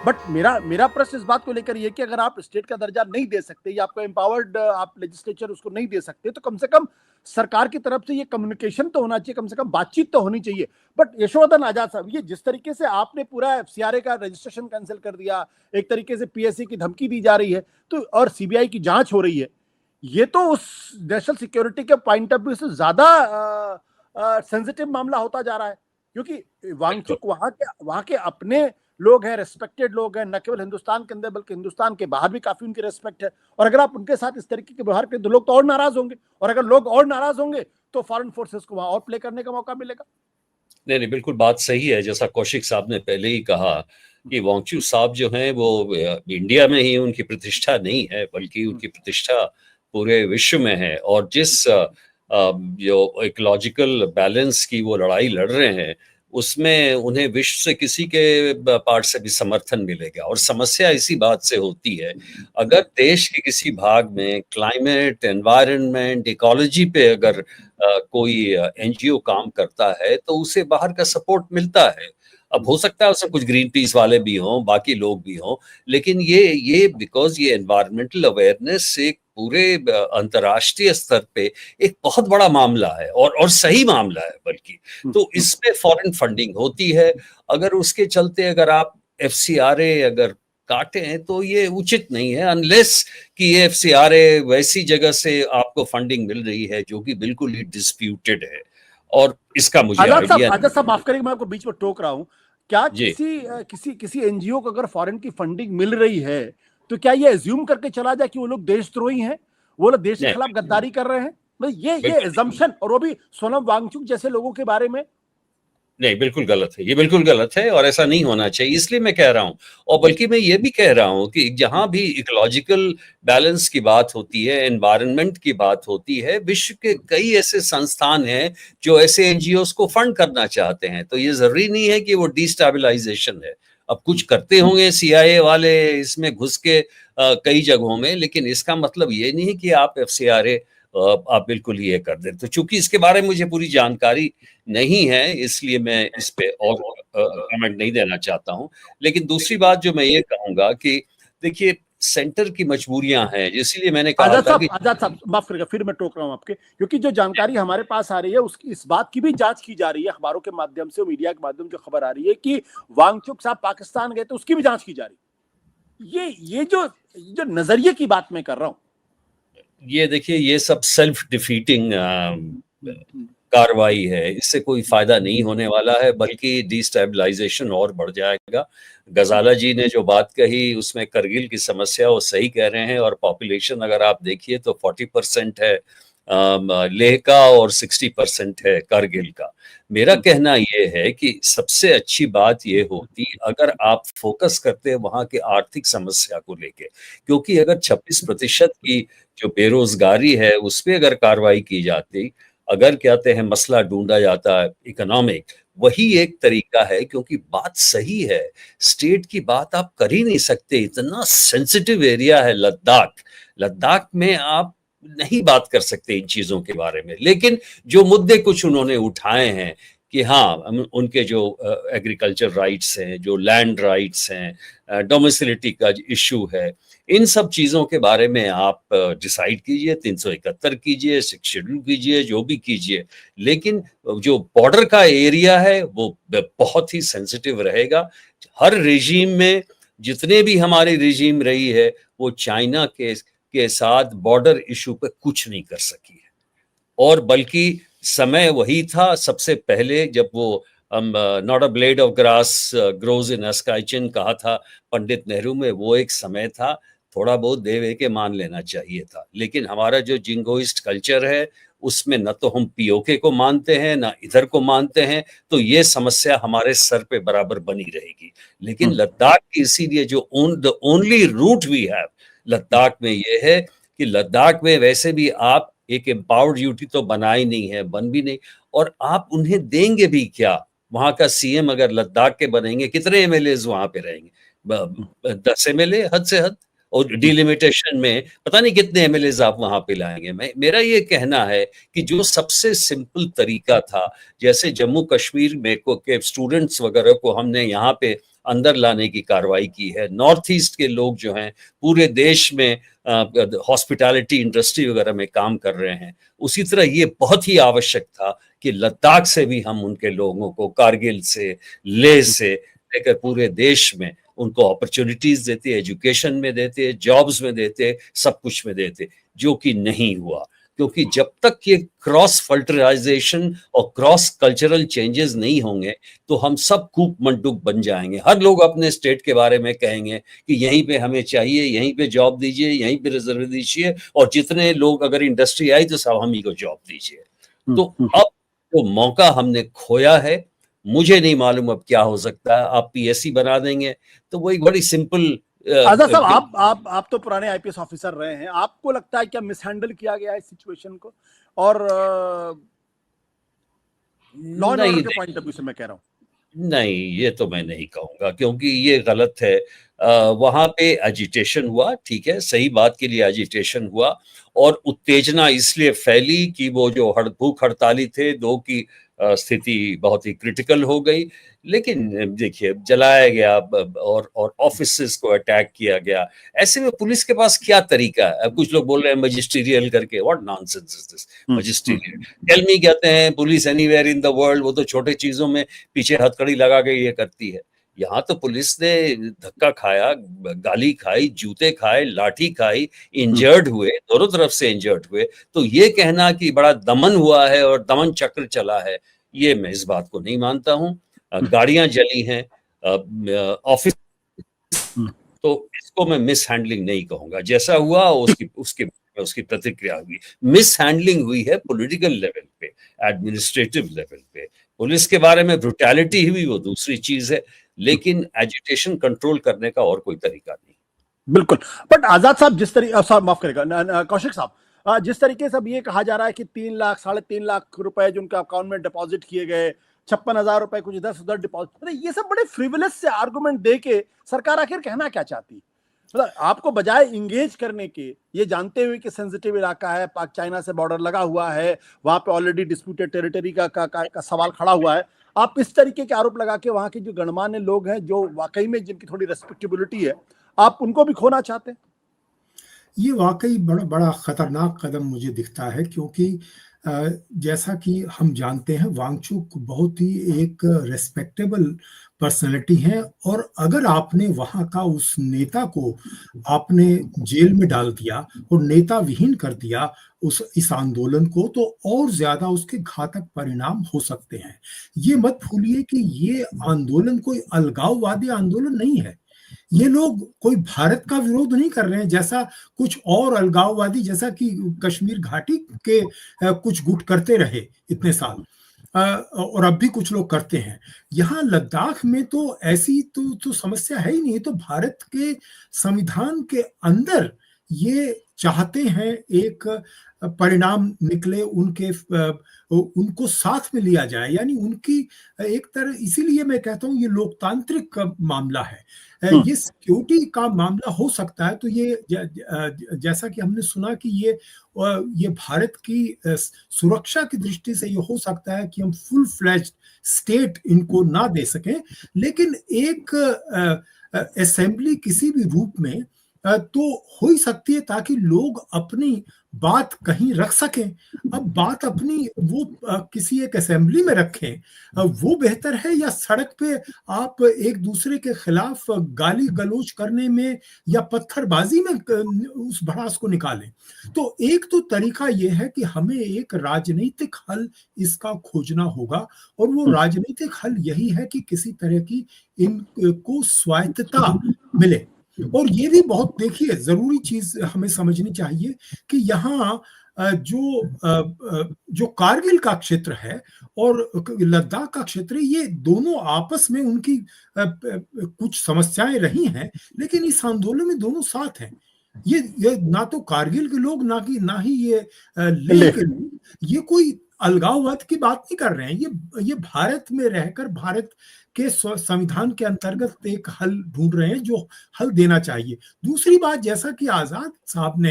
But मेरा मेरा प्रश्न इस बात को लेकर ये कि अगर आप स्टेट का दर्जा नहीं दे सकते या आपको एम्पावर्ड आप लेजिस्लेचर उसको नहीं दे सकते, तो कम से कम सरकार की तरफ से ये कम्युनिकेशन तो होना चाहिए, कम से कम बातचीत तो होनी चाहिए। बट यशोवर्धन आजाद साहब, ये जिस तरीके से आपने पूरा एफसीआरए का रजिस्ट्रेशन कैंसिल कर दिया, एक तरीके से पीएससी की धमकी दी जा रही है, तो और सीबीआई की जांच हो रही है, ये तो उस नेशनल सिक्योरिटी के पॉइंट ऑफ व्यू से ज्यादा सेंसिटिव मामला होता जा रहा है, क्योंकि वांगचुक वहां के अपने लोग हैं, रेस्पेक्टेड लोग हैं, न केवल हिंदुस्तान के अंदर बल्कि हिंदुस्तान के बाहर भी काफी उनकी रेस्पेक्ट है। और अगर आप उनके साथ इस तरीके के व्यवहार करें तो लोग तो और नाराज होंगे, और अगर लोग और नाराज होंगे तो फॉरेन फोर्सेस को वहां और प्ले करने का मौका मिलेगा। नहीं नहीं, बिल्कुल बात सही है। जैसा कौशिक साहब ने पहले ही कहा कि वांगचुक साहब जो हैं वो इंडिया में ही उनकी प्रतिष्ठा नहीं है, बल्कि उनकी प्रतिष्ठा पूरे विश्व में है। और जिस जो इकोलॉजिकल बैलेंस की वो लड़ाई लड़ रहे हैं, उसमें उन्हें विश्व से किसी के पार्ट से भी समर्थन मिलेगा। और समस्या इसी बात से होती है, अगर देश के किसी भाग में क्लाइमेट, एनवायरनमेंट, इकोलॉजी पे अगर कोई एनजीओ काम करता है तो उसे बाहर का सपोर्ट मिलता है। अब हो सकता है उसमें कुछ ग्रीन पीस वाले भी हों, बाकी लोग भी हों, लेकिन ये बिकॉज ये एनवायरमेंटल अवेयरनेस एक पूरे अंतर्राष्ट्रीय स्तर पे एक बहुत बड़ा मामला है, और सही मामला है बल्कि। तो इसमें फॉरेन फंडिंग होती है। अगर उसके चलते अगर आप एफसीआरए अगर काटे हैं तो ये उचित नहीं है, अनलेस कि ये एफसीआरए वैसी जगह से आपको फंडिंग मिल रही है जो कि बिल्कुल ही डिस्प्यूटेड है। और इसका मुझे आइडिया आजाद साहब, माफ करिए मैं आपको बीच में टोक रहा हूं। क्या जी किसी एनजीओ को अगर फॉरेन की फंडिंग मिल रही है तो क्या ये एज्यूम करके चला जाए कि वो लोग देशद्रोही हैं, वो लोग देश के खिलाफ गद्दारी कर रहे हैं? मतलब ये एजम्पशन, और वो भी सोनम वांगचुक जैसे लोगों के बारे में। नहीं, बिल्कुल गलत है, ये बिल्कुल गलत है और ऐसा नहीं होना चाहिए, इसलिए मैं कह रहा हूं। और बल्कि मैं ये भी कह रहा हूं कि जहां भी इकोलॉजिकल बैलेंस की बात होती है, एनवायरनमेंट की बात होती है, विश्व के कई ऐसे संस्थान हैं जो ऐसे एनजीओस को फंड करना चाहते हैं। तो ये जरूरी नहीं है कि वो डिस्टेबलाइजेशन है। अब कुछ करते होंगे सीआईए वाले इसमें घुस के कई जगहों में, लेकिन इसका मतलब ये नहीं है कि आप एफसीआरए आप बिल्कुल ही ये कर दें। तो चूंकि इसके बारे में मुझे पूरी जानकारी नहीं है, इसलिए मैं इस पे और कमेंट नहीं देना चाहता हूं। लेकिन दूसरी बात जो मैं ये कहूंगा कि देखिए, सेंटर की मजबूरियां हैं, इसीलिए मैंने कहा था कि आजाद साहब माफ करिएगा, फिर मैं टोक रहा हूं आपके, क्योंकि जो जानकारी हमारे पास आ रही है उसकी इस बात की भी जांच की जा रही है अखबारों के माध्यम से, मीडिया के माध्यम से खबर आ रही है कि वांगचुक साहब पाकिस्तान गए तो उसकी भी जांच की जा रही है। ये जो नजरिए की बात मैं कर रहा हूं, ये देखिए, ये सब सेल्फ डिफीटिंग कार्रवाई है, इससे कोई फायदा नहीं होने वाला है, बल्कि डिस्टेबलाइजेशन और बढ़ जाएगा। गजाला जी ने जो बात कही उसमें करगिल की समस्या वो सही कह रहे हैं। और पॉपुलेशन अगर आप देखिए तो 40% है लेह का और 60% है करगिल का। मेरा कहना यह है कि सबसे अच्छी बात यह होती अगर आप फोकस करते हैं वहां के आर्थिक समस्या को लेके, क्योंकि अगर 26% की जो बेरोजगारी है उस पर अगर कार्रवाई की जाती, अगर कहते हैं मसला ढूंढा जाता है इकोनॉमिक, वही एक तरीका है। क्योंकि बात सही है, स्टेट की बात आप कर ही नहीं सकते, इतना सेंसिटिव एरिया है लद्दाख। लद्दाख में आप नहीं बात कर सकते इन चीजों के बारे में। लेकिन जो मुद्दे कुछ उन्होंने उठाए हैं कि हाँ, उनके जो एग्रीकल्चर राइट्स हैं, जो लैंड राइट्स हैं, डोमिसिलिटी का इशू है, इन सब चीजों के बारे में आप डिसाइड कीजिए, 371 कीजिए, 6 शेड्यूल कीजिए, जो भी कीजिए। लेकिन जो बॉर्डर का एरिया है वो बहुत ही सेंसिटिव रहेगा। हर रेजीम में, जितने भी हमारी रेजीम रही है, वो चाइना के साथ बॉर्डर इशू पे कुछ नहीं कर सकी है। और बल्कि समय वही था सबसे पहले जब वो not a blade of grass grows in अस्काइचिन कहा था पंडित नेहरू में, वो एक समय था। थोड़ा बहुत दे के मान लेना चाहिए था। लेकिन हमारा जो जिंगोइस्ट कल्चर है उसमें न तो हम पीओके को मानते हैं ना इधर को मानते हैं, तो ये समस्या हमारे सर पे बराबर बनी रहेगी। लेकिन लद्दाख की इसीलिए जो the only route we have Ladakh में ये है कि लद्दाख में वैसे भी आप एक एम्पावर्ड यूटी तो बना ही नहीं है, बन भी नहीं। और आप उन्हें देंगे भी क्या? वहां का सीएम अगर लद्दाख के बनेंगे, कितने एमएलए वहां पे रहेंगे? 10 एमएलए हद से हद। और डिलिमिटेशन में पता नहीं कितने एमएलए आप वहां पे लाएंगे। मेरा ये कहना है कि जो सबसे सिंपल तरीका था, जैसे जम्मू कश्मीर में को के स्टूडेंट्स वगैरह को हमने यहाँ पे अंदर लाने की कार्रवाई की है। नॉर्थ ईस्ट के लोग जो हैं पूरे देश में हॉस्पिटैलिटी इंडस्ट्री वगैरह में काम कर रहे हैं। उसी तरह ये बहुत ही आवश्यक था कि लद्दाख से भी हम उनके लोगों को, कारगिल से, लेह से लेकर पूरे देश में उनको अपॉर्चुनिटीज देते, एजुकेशन में देते, जॉब्स में देते, सब कुछ में देते, जो कि नहीं हुआ। क्योंकि जब तक ये क्रॉस फल्टराइजेशन और क्रॉस कल्चरल चेंजेस नहीं होंगे तो हम सब कूप मंडूक बन जाएंगे। हर लोग अपने स्टेट के बारे में कहेंगे कि यहीं पे हमें चाहिए, यहीं पे जॉब दीजिए, यहीं पे रिजर्व दीजिए, और जितने लोग अगर इंडस्ट्री आई तो सब हम ही को जॉब दीजिए। तो अब जो मौका हमने खोया है, मुझे नहीं मालूम अब क्या हो सकता है। आप पीएससी बना देंगे तो वो एक बड़ी सिंपल। आजाद साहब, आप तो पुराने आईपीएस ऑफिसर रहे हैं, आपको लगता है क्या मिसहैंडल किया गया है इस सिचुएशन को? और लॉ एंड ऑर्डर के पॉइंट ऑफ व्यू से मैं कह रहा हूं। नहीं, ये तो मैं नहीं कहूंगा, क्योंकि ये गलत है। वहां पे एजिटेशन हुआ, ठीक है, सही बात के लिए एजिटेशन हुआ, और उत्तेजना इसलिए फैली कि वो जो भूख हड़ताली थे दो की स्थिति बहुत ही क्रिटिकल हो गई। लेकिन देखिए, जलाया गया और ऑफिसेस को अटैक किया गया। ऐसे में पुलिस के पास क्या तरीका है? अब कुछ लोग बोल रहे हैं मजिस्ट्रियल करके, what nonsense is this magisterial? Tell me, कहते हैं police anywhere in the world, वो तो छोटे चीजों में पीछे हथकड़ी लगा के ये करती है। यहाँ तो पुलिस ने धक्का खाया, गाली खाई, जूते खाए, लाठी खाई, इंजर्ड हुए, दोनों तरफ से इंजर्ड हुए। तो ये कहना कि बड़ा दमन हुआ है और दमन चक्र चला है, ये मैं इस बात को नहीं मानता हूँ। गाड़ियां जली हैं, ऑफिस, तो इसको मैं मिस हैंडलिंग नहीं कहूंगा। जैसा हुआ उसकी प्रतिक्रिया हुई। मिस हैंडलिंग हुई है पॉलिटिकल लेवल पे, एडमिनिस्ट्रेटिव लेवल पे। पुलिस के बारे में ब्रुटैलिटी हुई, वो दूसरी चीज है, लेकिन एजिटेशन कंट्रोल करने का और कोई तरीका नहीं। बिल्कुल। बट आजाद साहब, जिस तरीके, साहब माफ करेगा, कौशिक साहब, जिस तरीके से अब ये कहा जा रहा है कि 3 लाख 3.5 लाख रुपए जो उनके अकाउंट में डिपॉजिट किए गए, 56,000 रुपए कुछ इधर उधर डिपॉजिट, ये सब बड़े फ्रिवलेस से आर्गुमेंट दे के सरकार आखिर कहना क्या चाहती? मतलब आपको बजाय इंगेज करने के, ये जानते हुए कि सेंसिटिव इलाका है, पाक चाइना से बॉर्डर लगा हुआ है, वहां पे ऑलरेडी डिस्प्यूटेड टेरिटरी का सवाल खड़ा हुआ है, आप इस तरीके के आरोप लगा के वहां के जो गणमान्य लोग हैं, जो वाकई में जिनकी थोड़ी रेस्पेक्टेबिलिटी है, आप उनको भी खोना चाहते हैं? ये वाकई बड़ा बड़ा खतरनाक कदम मुझे दिखता है, क्योंकि जैसा कि हम जानते हैं वांगचुक बहुत ही एक रेस्पेक्टेबल पर्सनैलिटी है, और अगर आपने वहां का उस नेता को आपने जेल में डाल दिया और नेता विहीन कर दिया इस आंदोलन को, तो और ज्यादा उसके घातक परिणाम हो सकते हैं। ये मत भूलिए कि ये आंदोलन कोई अलगाववादी आंदोलन नहीं है। ये लोग कोई भारत का विरोध नहीं कर रहे हैं, जैसा कुछ और अलगाववादी, जैसा कि कश्मीर घाटी के कुछ गुट करते रहे इतने साल, और अब भी कुछ लोग करते हैं। यहाँ लद्दाख में तो ऐसी तो समस्या है ही नहीं। तो भारत के संविधान के अंदर ये चाहते हैं एक परिणाम निकले, उनको साथ में लिया जाए, यानी उनकी एक तरह, इसीलिए मैं कहता हूँ ये लोकतांत्रिक मामला है। ये सिक्योरिटी का मामला हो सकता है। तो ये जैसा कि हमने सुना कि ये भारत की सुरक्षा की दृष्टि से ये हो सकता है कि हम फुल फ्लैज्ड स्टेट इनको ना दे सकें, लेकिन एक असेंबली किसी भी रूप में तो हो ही सकती है, ताकि लोग अपनी बात कहीं रख सकें। अब बात अपनी वो किसी एक असेंबली में रखें, वो बेहतर है, या सड़क पे आप एक दूसरे के खिलाफ गाली गलौज करने में या पत्थरबाजी में उस भड़ास को निकालें? तो एक तो तरीका ये है कि हमें एक राजनीतिक हल इसका खोजना होगा, और वो राजनीतिक हल यही है कि किसी तरह की इनको स्वायत्तता मिले। और ये भी बहुत, देखिए, जरूरी चीज हमें समझनी चाहिए कि यहाँ जो कारगिल का क्षेत्र है और लद्दाख का क्षेत्र है, ये दोनों आपस में उनकी कुछ समस्याएं रही हैं, लेकिन इस आंदोलन में दोनों साथ हैं। ये ना तो कारगिल के लोग, ना ही ये लेह के लोग, ये कोई अलगाववाद की बात नहीं कर रहे हैं। ये भारत में रहकर भारत के संविधान के अंतर्गत एक हल ढूंढ रहे हैं, जो हल देना चाहिए। दूसरी बात, जैसा कि आजाद साहब ने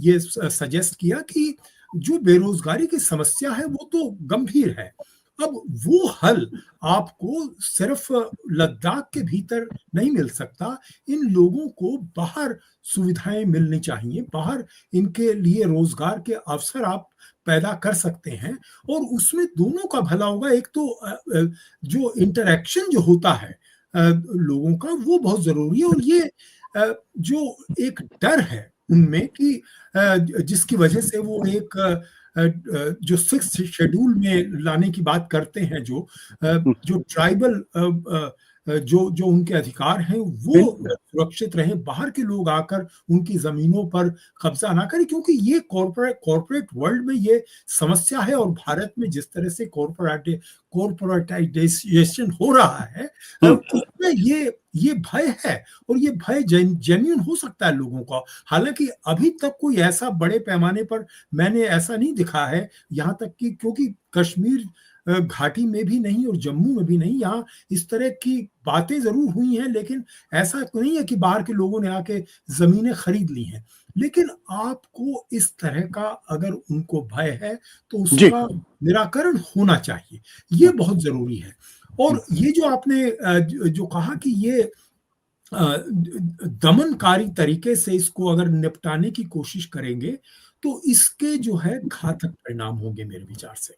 ये सजेस्ट किया कि जो बेरोजगारी की समस्या है वो तो गंभीर है, अब वो हल आपको सिर्फ लद्दाख के भीतर नहीं मिल सकता, इन लोगों को बाहर सुविधाएं मिलनी चाहिए, बाहर इनके लिए रोजगार के अवसर आप पैदा कर सकते हैं और उसमें दोनों का भला होगा। एक तो जो इंटरेक्शन जो होता है लोगों का वो बहुत जरूरी है, और ये जो एक डर है उनमें कि जिसकी वजह से वो एक जो 6th शेड्यूल में लाने की बात करते हैं, जो ट्राइबल जो जो उनके अधिकार हैं वो सुरक्षित रहें, बाहर के लोग आकर उनकी जमीनों पर कब्जा ना करें, क्योंकि ये कॉर्पोरेट वर्ल्ड में ये समस्या है। और भारत में जिस तरह से कॉर्पोरेटाइजेशन हो रहा है उसमें ये भय है, और ये भय जेन्युइन हो सकता है लोगों का। हालांकि अभी तक कोई ऐसा बड़े पैमाने पर मैंने ऐसा नहीं दिखा है, यहां तक कि क्योंकि कश्मीर घाटी में भी नहीं और जम्मू में भी नहीं, यहाँ इस तरह की बातें जरूर हुई हैं, लेकिन ऐसा तो नहीं है कि बाहर के लोगों ने आके जमीनें खरीद ली हैं। लेकिन आपको इस तरह का अगर उनको भय है तो उसका निराकरण होना चाहिए, ये बहुत जरूरी है। और ये जो आपने जो कहा कि ये दमनकारी तरीके से इसको अगर निपटाने की कोशिश करेंगे तो इसके जो है घातक परिणाम होंगे मेरे विचार से।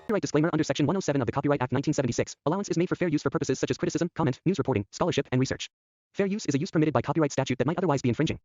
Copyright disclaimer under Section 107 of the Copyright Act 1976. Allowance is made for fair use for purposes such as criticism, comment, news reporting, scholarship, and research. Fair use is a use permitted by copyright statute that might otherwise be infringing.